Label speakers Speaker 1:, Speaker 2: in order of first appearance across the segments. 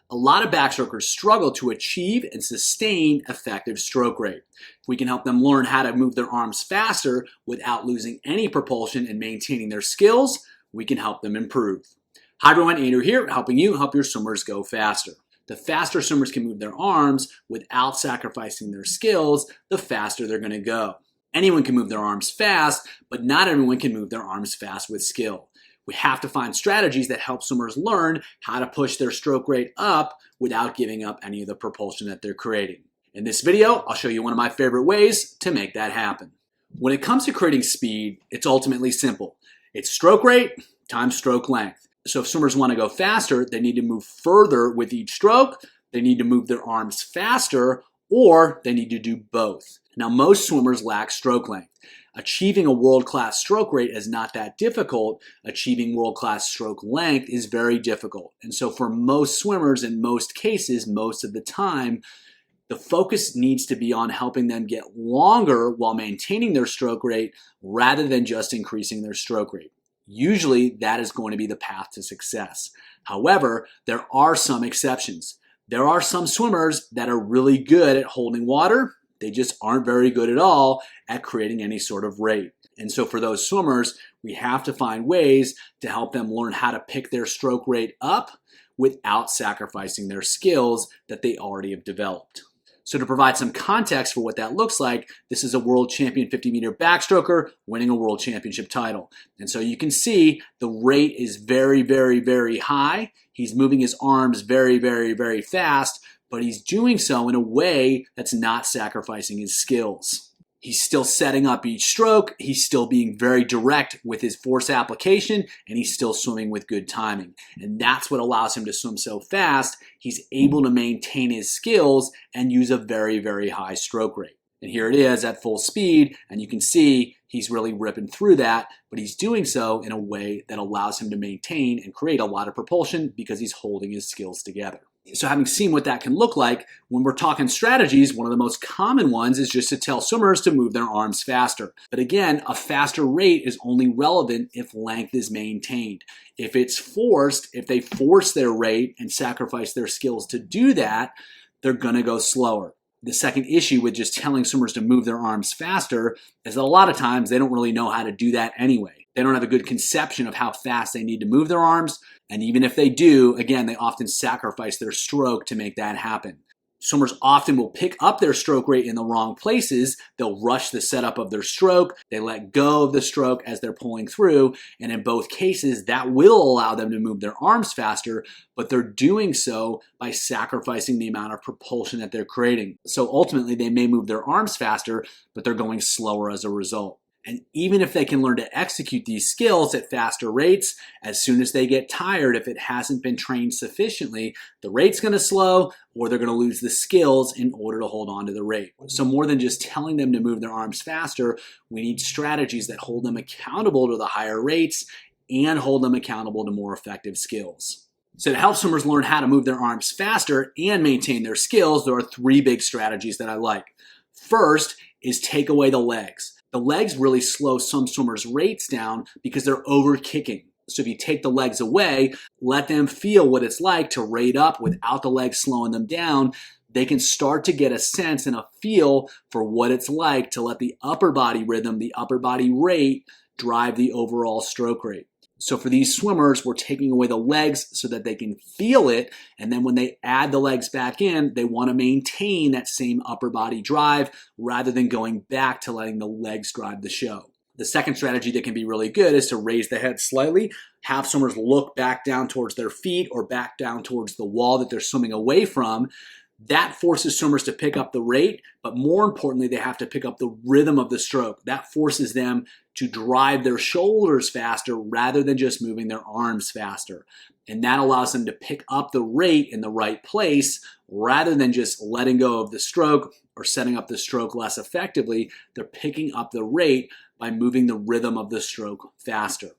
Speaker 1: A lot of backstrokers struggle to achieve and sustain effective stroke rate. If we can help them learn how to move their arms faster without losing any propulsion and maintaining their skills, we can help them improve. Hi everyone, Andrew here, helping you help your swimmers go faster. The faster swimmers can move their arms without sacrificing their skills, the faster they're going to go. Anyone can move their arms fast, but not everyone can move their arms fast with skill. We have to find strategies that help swimmers learn how to push their stroke rate up without giving up any of the propulsion that they're creating. In this video, I'll show you one of my favorite ways to make that happen. When it comes to creating speed, it's ultimately simple. It's stroke rate times stroke length. So if swimmers want to go faster, they need to move further with each stroke, they need to move their arms faster, or they need to do both. Now, most swimmers lack stroke length. Achieving a world-class stroke rate is not that difficult. Achieving world-class stroke length is very difficult. And so for most swimmers, in most cases, most of the time, the focus needs to be on helping them get longer while maintaining their stroke rate rather than just increasing their stroke rate. Usually, that is going to be the path to success. However, there are some exceptions. There are some swimmers that are really good at holding water. They just aren't very good at all at creating any sort of rate. And so for those swimmers, we have to find ways to help them learn how to pick their stroke rate up without sacrificing their skills that they already have developed. So to provide some context for what that looks like, this is a world champion 50-meter backstroker winning a world championship title. And so you can see the rate is very, very, very high. He's moving his arms very, very, very fast, but he's doing so in a way that's not sacrificing his skills. He's still setting up each stroke, he's still being very direct with his force application, and he's still swimming with good timing. And that's what allows him to swim so fast. He's able to maintain his skills and use a very, very high stroke rate. And here it is at full speed, and you can see he's really ripping through that, but he's doing so in a way that allows him to maintain and create a lot of propulsion because he's holding his skills together. So having seen what that can look like, when we're talking strategies, one of the most common ones is just to tell swimmers to move their arms faster. But again, a faster rate is only relevant if length is maintained. If it's forced, if they force their rate and sacrifice their skills to do that, they're going to go slower. The second issue with just telling swimmers to move their arms faster is that a lot of times they don't really know how to do that anyway. They don't have a good conception of how fast they need to move their arms. And even if they do, again, they often sacrifice their stroke to make that happen. Swimmers often will pick up their stroke rate in the wrong places. They'll rush the setup of their stroke. They let go of the stroke as they're pulling through. And in both cases, that will allow them to move their arms faster, but they're doing so by sacrificing the amount of propulsion that they're creating. So ultimately, they may move their arms faster, but they're going slower as a result. And even if they can learn to execute these skills at faster rates, as soon as they get tired, if it hasn't been trained sufficiently, the rate's going to slow or they're going to lose the skills in order to hold on to the rate. So more than just telling them to move their arms faster, we need strategies that hold them accountable to the higher rates and hold them accountable to more effective skills. So to help swimmers learn how to move their arms faster and maintain their skills, there are three big strategies that I like. First is take away the legs. The legs really slow some swimmers' rates down because they're over kicking. So if you take the legs away, let them feel what it's like to rate up without the legs slowing them down, they can start to get a sense and a feel for what it's like to let the upper body rhythm, the upper body rate, drive the overall stroke rate. So for these swimmers, we're taking away the legs so that they can feel it. And then when they add the legs back in, they want to maintain that same upper body drive rather than going back to letting the legs drive the show. The second strategy that can be really good is to raise the head slightly, have swimmers look back down towards their feet or back down towards the wall that they're swimming away from. That forces swimmers to pick up the rate, but more importantly, they have to pick up the rhythm of the stroke. That forces them to drive their shoulders faster rather than just moving their arms faster. And that allows them to pick up the rate in the right place rather than just letting go of the stroke or setting up the stroke less effectively. They're picking up the rate by moving the rhythm of the stroke faster.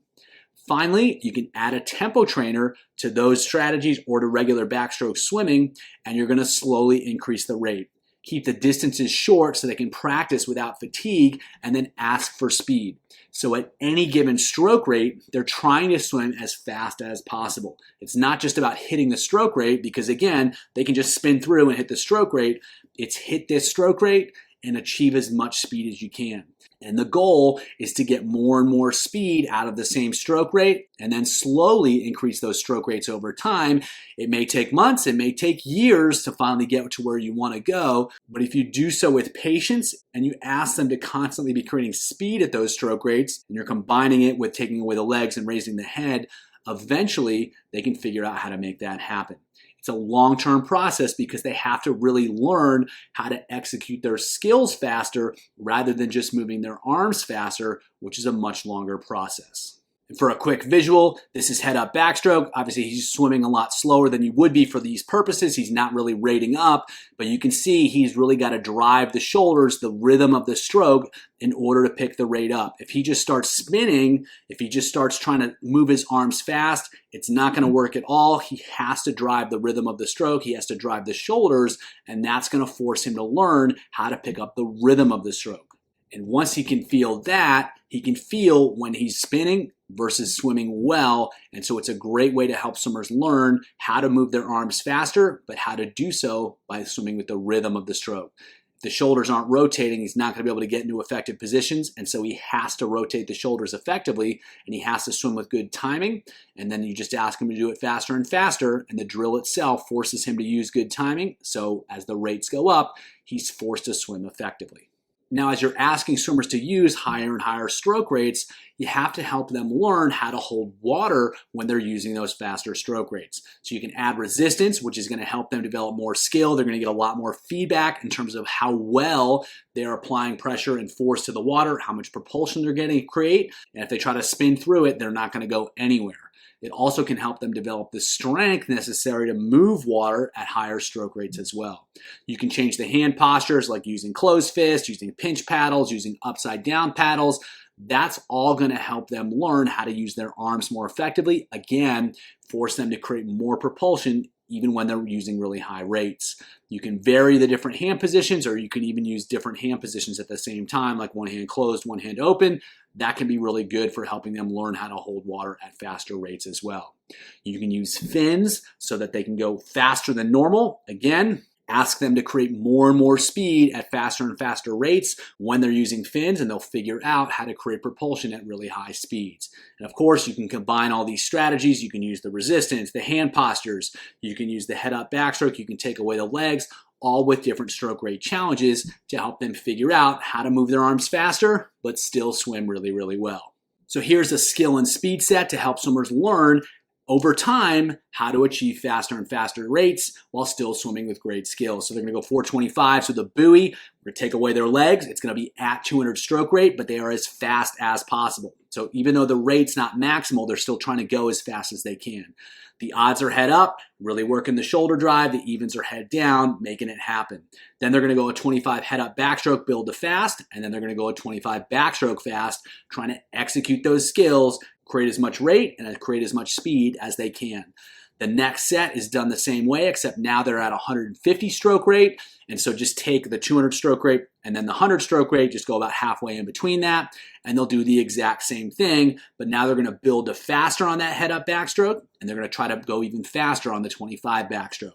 Speaker 1: Finally, you can add a tempo trainer to those strategies or to regular backstroke swimming, and you're going to slowly increase the rate. keep the distances short so they can practice without fatigue, and then ask for speed. So at any given stroke rate, they're trying to swim as fast as possible. It's not just about hitting the stroke rate, because again, they can just spin through and hit the stroke rate. It's hit this stroke rate and achieve as much speed as you can. And the goal is to get more and more speed out of the same stroke rate and then slowly increase those stroke rates over time. It may take months, it may take years to finally get to where you want to go. But if you do so with patience and you ask them to constantly be creating speed at those stroke rates, and you're combining it with taking away the legs and raising the head, eventually they can figure out how to make that happen. It's a long-term process because they have to really learn how to execute their skills faster rather than just moving their arms faster, which is a much longer process. And for a quick visual, this is head-up backstroke. Obviously, he's swimming a lot slower than he would be for these purposes. He's not really rating up, but you can see he's really got to drive the shoulders, the rhythm of the stroke, in order to pick the rate up. If he just starts spinning, if he just starts trying to move his arms fast, it's not going to work at all. He has to drive the rhythm of the stroke. He has to drive the shoulders, and that's going to force him to learn how to pick up the rhythm of the stroke. And once he can feel that, he can feel when he's spinning versus swimming well. And so it's a great way to help swimmers learn how to move their arms faster, but how to do so by swimming with the rhythm of the stroke. If the shoulders aren't rotating, he's not going to be able to get into effective positions. And so he has to rotate the shoulders effectively, and he has to swim with good timing. And then you just ask him to do it faster and faster, and the drill itself forces him to use good timing. So as the rates go up, he's forced to swim effectively. Now, as you're asking swimmers to use higher and higher stroke rates, you have to help them learn how to hold water when they're using those faster stroke rates. So you can add resistance, which is going to help them develop more skill. They're going to get a lot more feedback in terms of how well they're applying pressure and force to the water, how much propulsion they're getting to create. And if they try to spin through it, they're not going to go anywhere. It also can help them develop the strength necessary to move water at higher stroke rates as well. You can change the hand postures, like using closed fists, using pinch paddles, using upside down paddles. That's all going to help them learn how to use their arms more effectively. Again, force them to create more propulsion even when they're using really high rates. You can vary the different hand positions, or you can even use different hand positions at the same time, like one hand closed, one hand open. That can be really good for helping them learn how to hold water at faster rates as well. You can use fins so that they can go faster than normal. Again, ask them to create more and more speed at faster and faster rates when they're using fins, and they'll figure out how to create propulsion at really high speeds. And of course, you can combine all these strategies. You can use the resistance, the hand postures, you can use the head-up backstroke, you can take away the legs, all with different stroke rate challenges to help them figure out how to move their arms faster, but still swim really, really well. So here's a skill and speed set to help swimmers learn over time how to achieve faster and faster rates while still swimming with great skill. So they're going to go 425. So the buoy, we're going to take away their legs. It's going to be at 200 stroke rate, but they are as fast as possible. So even though the rate's not maximal, they're still trying to go as fast as they can. The odds are head up, really working the shoulder drive. The evens are head down, making it happen. Then they're going to go a 25 head up backstroke, build to fast, and then they're going to go a 25 backstroke fast, trying to execute those skills, create as much rate and create as much speed as they can. The next set is done the same way, except now they're at 150 stroke rate. And so just take the 200 stroke rate and then the 100 stroke rate, just go about halfway in between that, and they'll do the exact same thing. But now they're going to build to faster on that head up backstroke, and they're going to try to go even faster on the 25 backstroke.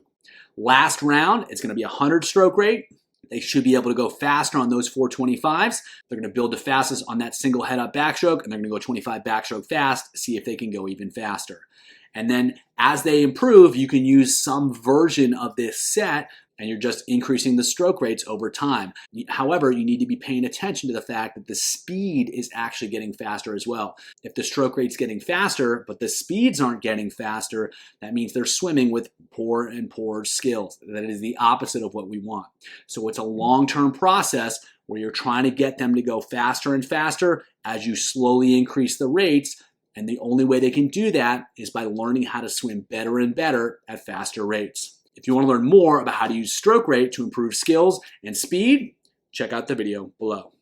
Speaker 1: Last round, it's going to be 100 stroke rate. They should be able to go faster on those 425s. They're going to build the fastest on that single head up backstroke, and they're going to go 25 backstroke fast, see if they can go even faster. And then as they improve, you can use some version of this set, and you're just increasing the stroke rates over time. However, you need to be paying attention to the fact that the speed is actually getting faster as well. If the stroke rate's getting faster, but the speeds aren't getting faster, that means they're swimming with poor and poorer skills. That is the opposite of what we want. So it's a long-term process where you're trying to get them to go faster and faster as you slowly increase the rates. And the only way they can do that is by learning how to swim better and better at faster rates. If you want to learn more about how to use stroke rate to improve skills and speed, check out the video below.